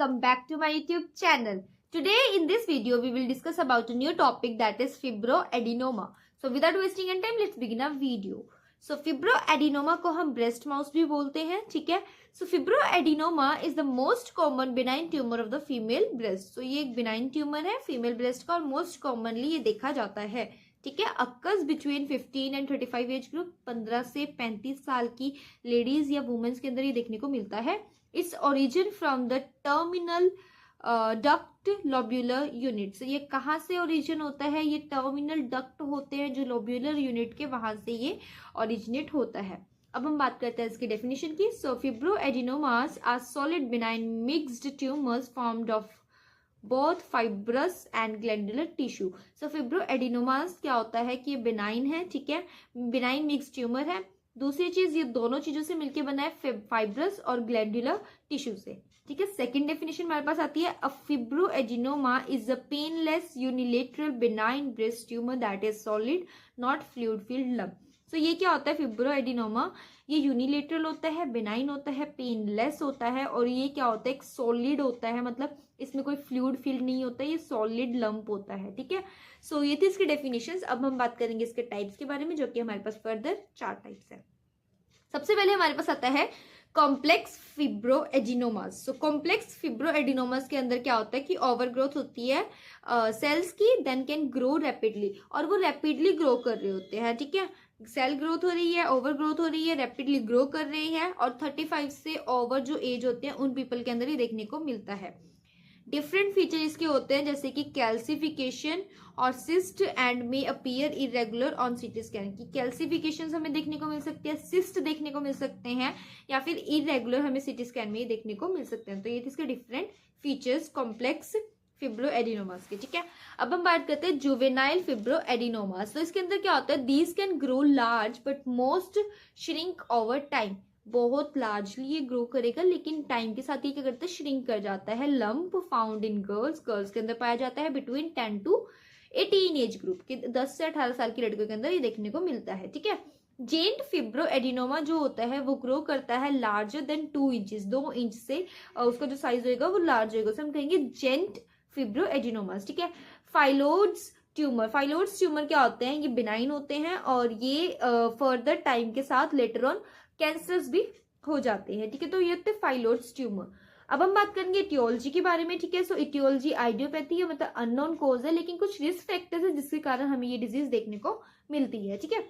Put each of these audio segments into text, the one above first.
welcome back to my YouTube channel. Today in this video we will discuss about a new topic that is fibroadenoma. So without wasting any time let's begin our video. So fibroadenoma को हम breast mouse भी बोलते हैं, ठीक है. So fibroadenoma is the most common benign tumor of the female breast. So ये एक benign tumor है female breast का और most commonly ये देखा जाता है, ठीक है. Occurs between 15 and 35 age group, 15 से 35 साल की लेडीज या वुमेन्स के अंदर ये देखने को मिलता है. Its origin from the terminal duct lobular unit. ये कहाँ से ओरिजिन होता है? ये टर्मिनल डक्ट होते हैं जो लोब्यूलर यूनिट के, वहां से ये ओरिजिनेट होता है. अब हम बात करते हैं इसकी डेफिनेशन की. So fibroadenomas are solid benign mixed tumours formed of both fibrous and glandular tissue. So fibroadenomas क्या होता है कि ये बिनाइन है, ठीक है, बिनाइन मिक्स ट्यूमर है. दूसरी चीज, ये दोनों चीजों से मिलकर बना है, फाइब्रस और ग्लैंडुलर टिश्यू से, ठीक है. सेकंड डेफिनेशन हमारे पास आती है, a fibroadenoma is a painless unilateral benign breast tumour that is solid not fluid filled lump. तो ये क्या होता है फिब्रोएडिनोमा? ये यूनिलेटरल होता है, बिनाइन होता है, पेनलेस होता है और ये क्या होता है? एक सॉलिड होता है, मतलब इसमें कोई फ्लूइड फील्ड नहीं होता है, ये सॉलिड लंप होता है, ठीक है. सो ये थी इसकी डेफिनेशंस. अब हम बात करेंगे इसके टाइप्स के बारे में, जो कि हमारे पास फर्दर 4 टाइप्स है. सबसे पहले हमारे पास आता है कॉम्प्लेक्स फिब्रोएडिनोमास. सो कॉम्प्लेक्स फिब्रोएडिनोमास के अंदर क्या होता है कि ओवरग्रोथ होती है सेल्स की, देन कैन ग्रो रैपिडली, और वो रैपिडली ग्रो कर रहे होते हैं, ठीक है. सेल ग्रोथ हो रही है, ओवर ग्रोथ हो रही है, रैपिडली ग्रो कर रही है, और 35 से ओवर जो एज होते हैं उन पीपल के अंदर ही देखने को मिलता है. डिफरेंट फीचर इसके होते हैं, जैसे कि कैल्सिफिकेशन और सिस्ट एंड में appear irregular on CT scan. की कैल्सिफिकेशन हमें देखने को मिल सकती है, सिस्ट देखने को मिल सकते हैं, या फिर इरेगुलर हमें सीटी स्कैन में ही देखने को मिल सकते हैं. तो ये थे इसके डिफरेंट फीचर्स कॉम्प्लेक्स फिब्रोएडिनोमास के, ठीक है. अब हम बात करते हैं जुवेनाइल फिब्रोएडिनोमास. तो इसके अंदर क्या होता है, these can grow large but most shrink over time. बहुत लार्जली ये ग्रो करेगा, लेकिन टाइम के साथ ये क्या करता है, श्रिंक कर जाता है. Lump found in girls, girls के अंदर पाया जाता है बिटवीन 10 टू 18 एज ग्रुप के, 10 से 18 साल की लड़कियों के अंदर ये देखने को मिलता है, ठीक है. जेंट फिब्रोएडिनोमा जो होता है वो ग्रो करता है लार्जर देन 2 इंचेस, 2 इंच से उसका जो साइज होगा वो लार्ज होगा, उसे हम कहेंगे जेंट फिब्रोएडिनोमास, ठीक है. फाइलोड्स ट्यूमर, फाइलोड्स ट्यूमर क्या होते हैं? ये बिनाइन होते हैं और ये फर्दर टाइम के साथ लेटर ऑन कैंसर्स भी हो जाते हैं, ठीक है. तो ये होते फाइलोड्स ट्यूमर. अब हम बात करेंगे इटियोलॉजी के बारे में, ठीक है. सो इटियोलॉजी आइडियोपैथी है, मतलब अननोन कोज है, लेकिन कुछ रिस्क फैक्टर्स है जिसके कारण हमें ये डिजीज देखने को मिलती है, ठीक है.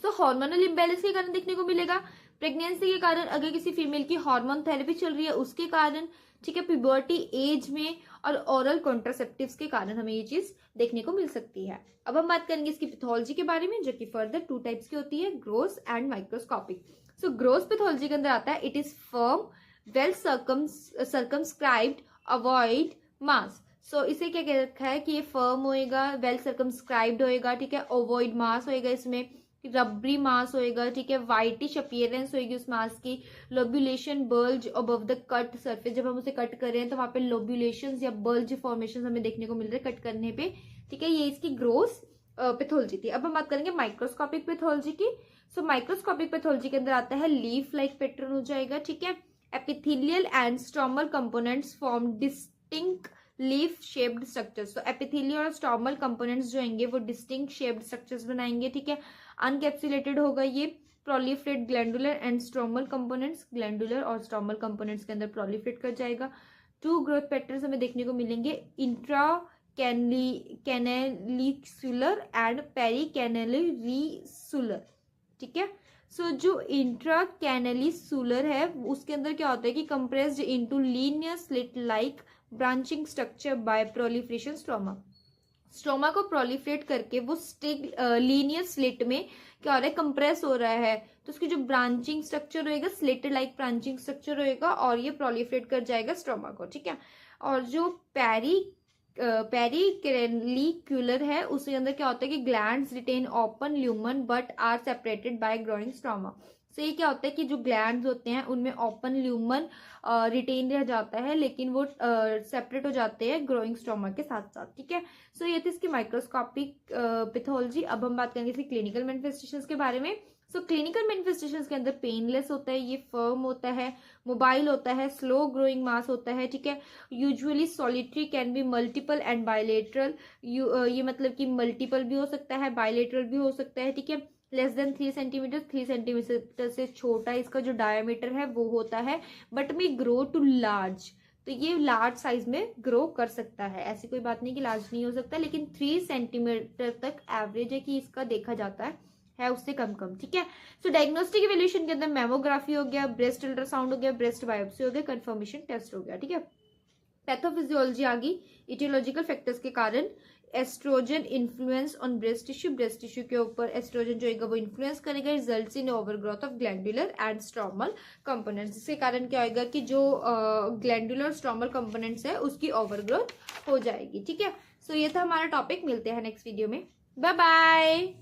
सो हार्मोनल इम्बैलेंस के कारण देखने को मिलेगा, प्रेगनेंसी के कारण, अगर किसी फीमेल की हार्मोन थेरेपी चल रही है उसके कारण, ठीक है, प्यूबर्टी एज में, और ओरल कॉन्ट्रासेप्टिव्स के कारण हमें ये चीज देखने को मिल सकती है. अब हम बात करेंगे इसकी पैथोलॉजी के बारे में, जो कि फर्दर 2 टाइप्स की होती है, gross and microscopic. So gross pathology के अंदर आता है, it is firm well circumscribed ovoid mass. So इसे क्या कह रखा है कि ये फर्म होएगा, वेल सर्कमस्क्राइब्ड होएगा, ठीक है, अवॉइड मास होएगा, इसमें रबरी मास होएगा, ठीक है, व्हाइटिश अपीयरेंस होएगी उस मास की, lobulation bulge above the cut surface, जब हम उसे कट कर रहे हैं तो वहां पे लोब्यूलेशन या बल्ज फॉर्मेशन हमें देखने को मिल रहे हैं कट करने पे, ठीक है. ये इसकी ग्रोस पैथोलॉजी थी. अब हम बात करेंगे माइक्रोस्कोपिक पैथोलॉजी की. सो माइक्रोस्कोपिक पैथोलॉजी के अंदर आता है लीफ लाइक पैटर्न हो जाएगा, ठीक है. Epithelial and stromal components form distinct leaf shaped structures. तो एपिथेलियल और स्ट्रोमल कंपोनेंट्स जो होंगे वो डिस्टिंक्ट शेप्ड स्ट्रक्चर्स बनाएंगे, ठीक है. अनकैप्सुलेटेड होगा ये. Proliferate glandular and stromal components, glandular और स्ट्रोमल कंपोनेंट्स के अंदर प्रोलिफरेट कर जाएगा. 2 ग्रोथ पैटर्न्स हमें देखने को मिलेंगे, इंट्रा कैनेलिक्सुलर एंड पेरी कैनेलिसुलर, ठीक है. सो जो इंट्रा कैनेलिसुलर है उसके अंदर क्या होता है कि compressed into linear slit like branching structure bye proliferation stroma. Stroma को प्रोलिफरेट करके वो लीनियर स्लिट में क्या हो रहा है, कंप्रेस हो रहा है, तो उसकी जो ब्रांचिंग स्ट्रक्चर होएगा स्लिट लाइक ब्रांचिंग स्ट्रक्चर होएगा और ये प्रोलिफरेट कर जाएगा स्ट्रोमा को, ठीक है. और जो पेरिकैनेलिक्युलर है उसके अंदर क्या होता है कि glands retain open lumen but are separated by growing stroma. So ये क्या होता है कि जो ग्लैंड्स होते हैं उनमें ओपन ल्यूमन रिटेन रह जाता है, लेकिन वो सेपरेट हो जाते हैं ग्रोइंग स्ट्रोमा के साथ साथ, ठीक है. सो ये थी इसकी माइक्रोस्कोपिक पैथोलॉजी. अब हम बात करेंगे इसकी क्लिनिकल मैनिफेस्टेशंस के बारे में. सो क्लिनिकल मैनिफेस्टेशंस के अंदर पेनलेस होता है, ये फर्म होता है, मोबाइल होता है, स्लो ग्रोइंग मास होता है, ठीक है। Usually solitary, can be multiple and bilateral, ये मतलब कि मल्टीपल भी हो सकता है, बायलेटरल भी हो सकता है, ठीक है। लेस देन 3 सेंटीमीटर, 3 सेंटीमीटर से छोटा इसका जो डायमीटर है वो होता है, but may grow too large, तो ये लार्ज साइज में ग्रो कर सकता है, ऐसी कोई बात नहीं कि लार्ज नहीं हो सकता, लेकिन 3 सेंटीमीटर तक एवरेज है कि इसका देखा जाता है उससे कम कम, ठीक है। सो डायग्नोस्टिक इवैल्यूएशन के अंदर मेमोग्राफी हो गया, ब्रेस्ट अल्ट्रासाउंड हो गया, ब्रेस्ट बायोप्सी हो गया, कंफर्मेशन टेस्ट हो गया, ठीक है। पैथोफिजियोलॉजी आ गई, इटियोलॉजिकल फैक्टर्स के कारण oestrogen influence on breast tissue के ऊपर एस्ट्रोजन जो है वो इन्फ्लुएंस करेगा, results in overgrowth of glandular and stromal components, जिसके कारण क्या होगा कि जो ग्लैंडुलर स्ट्रोमल कंपोनेंट्स है उसकी ओवरग्रोथ हो जाएगी, ठीक है। सो ये था हमारा टॉपिक, मिलते हैं नेक्स्ट वीडियो में, बाय बाय।